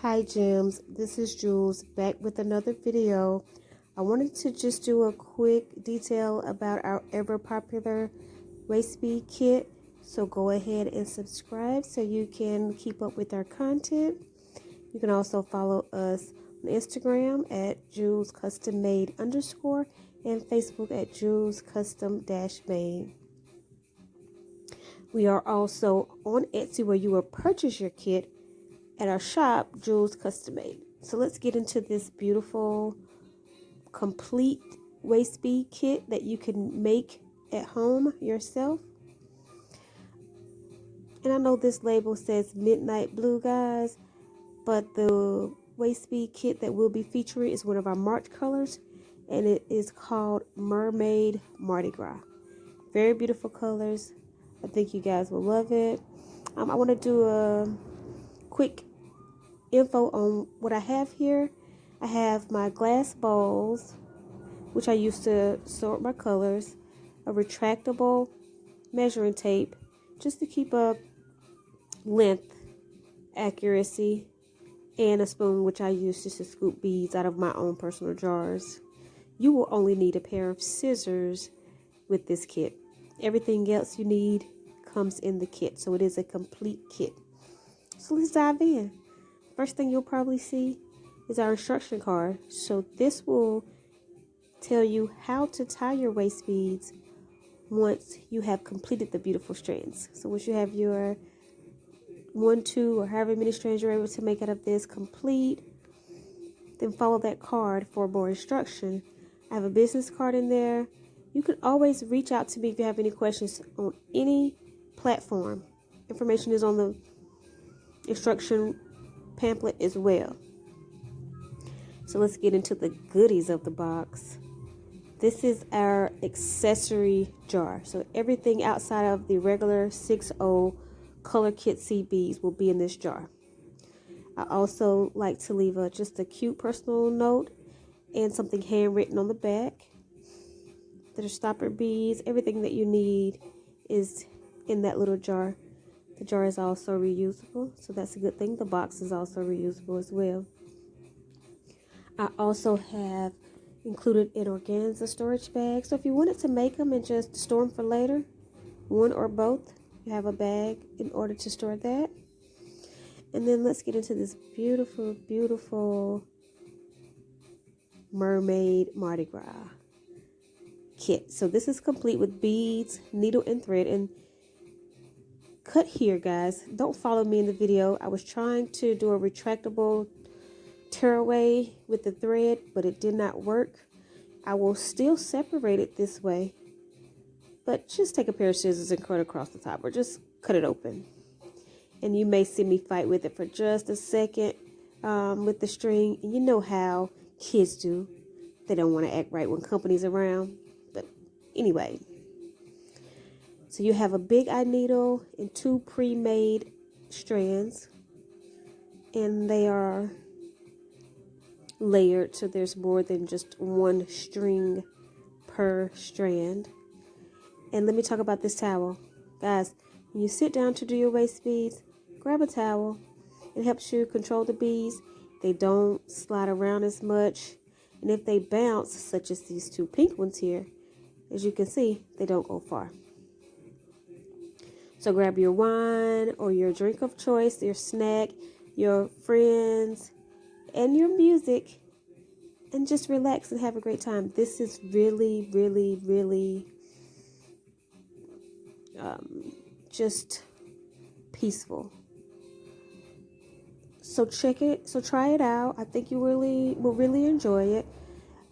Hi Gems, this is Jewelz back with another video. I wanted to just do a quick detail about our ever popular Waist Bead Kit. So go ahead and subscribe so you can keep up with our content. You can also follow us on Instagram at Jewelz Custom Made _ and Facebook at Jewelz Custom Made. We are also on Etsy where you will purchase your kit at our shop, Jewelz Custom Made. So let's get into this beautiful, complete waist bead kit that you can make at home yourself. And I know this label says Midnight Blue, guys, but the waist bead kit that we'll be featuring is one of our March colors, and it is called Mermaid Mardi Gras. Very beautiful colors. I think you guys will love it. I want to do a quick info on what I have here. I have my glass bowls, which I use to sort my colors, a retractable measuring tape just to keep up length accuracy, and a spoon which I use just to scoop beads out of my own personal jars. You will only need a pair of scissors with this kit. Everything else you need comes in the kit, so it is a complete kit. So let's dive in. First thing you'll probably see is our instruction card. So this will tell you how to tie your waist beads once you have completed the beautiful strands. So once you have your 1, 2, or however many strands you're able to make out of this complete, then follow that card for more instruction. I have a business card in there. You can always reach out to me if you have any questions on any platform. Information is on the instruction pamphlet as well. So let's get into the goodies of the box. This is our accessory jar. So everything outside of the regular 6/0 color kit CBs will be in this jar. I also like to leave just a cute personal note and something handwritten on the back. There's stopper beads. Everything that you need is in that little jar. The jar is also reusable, so that's a good thing. The box is also reusable as well. I also have included an organza storage bag. So if you wanted to make them and just store them for later, one or both, you have a bag in order to store that. And then let's get into this beautiful, beautiful Mermaid Mardi Gras kit. So this is complete with beads, needle, and thread. And cut here, guys. Don't follow me in the video. I was trying to do a retractable tearaway with the thread, but it did not work. I will still separate it this way, but just take a pair of scissors and cut across the top, or just cut it open. And you may see me fight with it for just a second with the string. And you know how kids do. They don't want to act right when company's around. But anyway, so you have a big eye needle and 2 pre-made strands, and they are layered, so there's more than just one string per strand. And let me talk about this towel. Guys, when you sit down to do your waist beads, grab a towel. It helps you control the beads. They don't slide around as much. And if they bounce, such as these 2 pink ones here, as you can see, they don't go far. So grab your wine or your drink of choice, your snack, your friends, and your music, and just relax and have a great time. This is really, really, really just peaceful. So check it. So try it out. I think you will really enjoy it.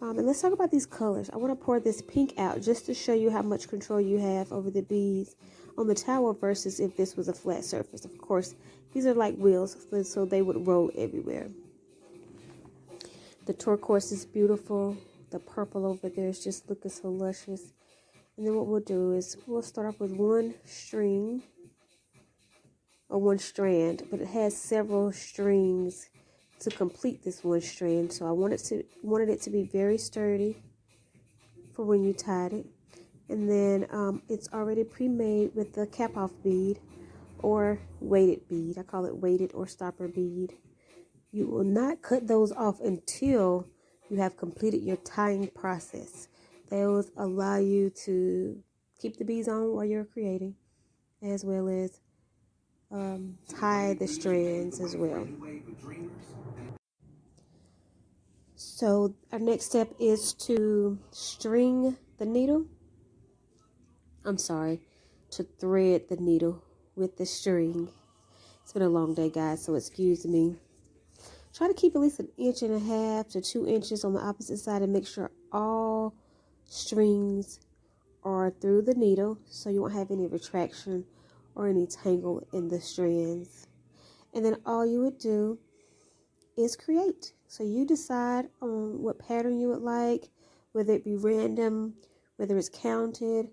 And let's talk about these colors. I want to pour this pink out just to show you how much control you have over the beads on the towel versus if this was a flat surface. Of course, these are like wheels, so they would roll everywhere. The turquoise is beautiful. The purple over there is just looking so luscious. And then what we'll do is we'll start off with one string or one strand, but it has several strings to complete this one strand. So I wanted it to be very sturdy for when you tied it. And then it's already pre-made with the cap off bead or weighted bead. I call it weighted or stopper bead. You will not cut those off until you have completed your tying process. Those allow you to keep the beads on while you're creating, as well as tie the strands as well. So our next step is to string the needle. To thread the needle with the string. It's been a long day, guys, so excuse me. Try to keep at least 1.5 to 2 inches on the opposite side and make sure all strings are through the needle so you won't have any retraction or any tangle in the strands. And then all you would do is create. So you decide on what pattern you would like, whether it be random, whether it's counted,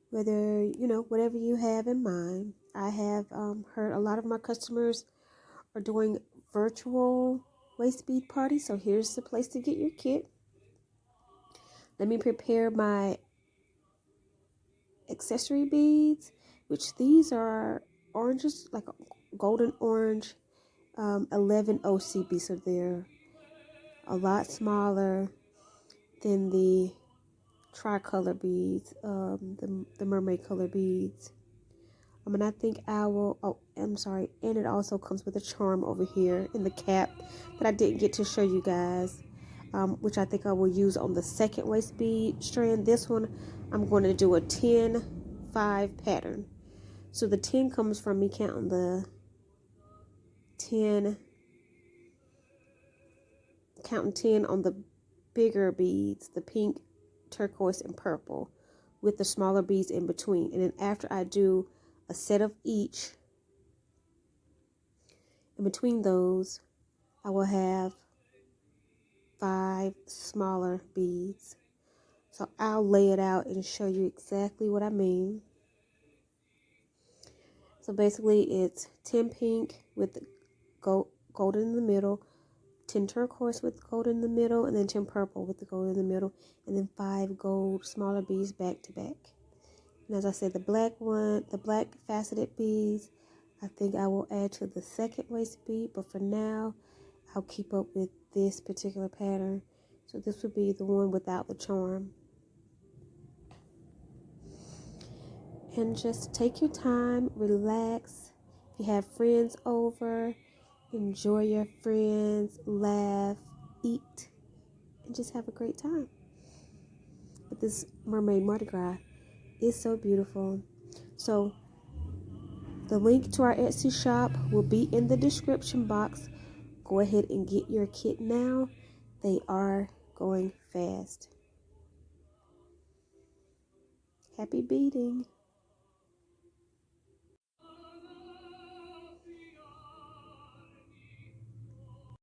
whether, whatever you have in mind. I have heard a lot of my customers are doing virtual waist bead parties, so here's the place to get your kit. Let me prepare my accessory beads, which these are oranges, like a golden orange 11 OCB, so they're a lot smaller than the tricolor beads, the mermaid color beads. And I think and it also comes with a charm over here in the cap that I didn't get to show you guys, which I think I will use on the second waist bead strand. This one, I'm going to do a 10-5 pattern. So the 10 comes from me counting the 10 on the bigger beads, the pink, turquoise, and purple, with the smaller beads in between. And then after I do a set of each, in between those, I will have 5 smaller beads. So I'll lay it out and show you exactly what I mean. So basically it's 10 pink with gold in the middle, 10 turquoise with gold in the middle, and then 10 purple with the gold in the middle, and then 5 gold smaller beads back to back. And as I said, the black faceted beads, I think I will add to the second waist bead, but for now, I'll keep up with this particular pattern. So this would be the one without the charm. And just take your time, relax. If you have friends over, enjoy your friends, laugh, eat, and just have a great time. But this Mermaid Mardi Gras is so beautiful. So the link to our Etsy shop will be in the description box. Go ahead and get your kit now. They are going fast. Happy beading.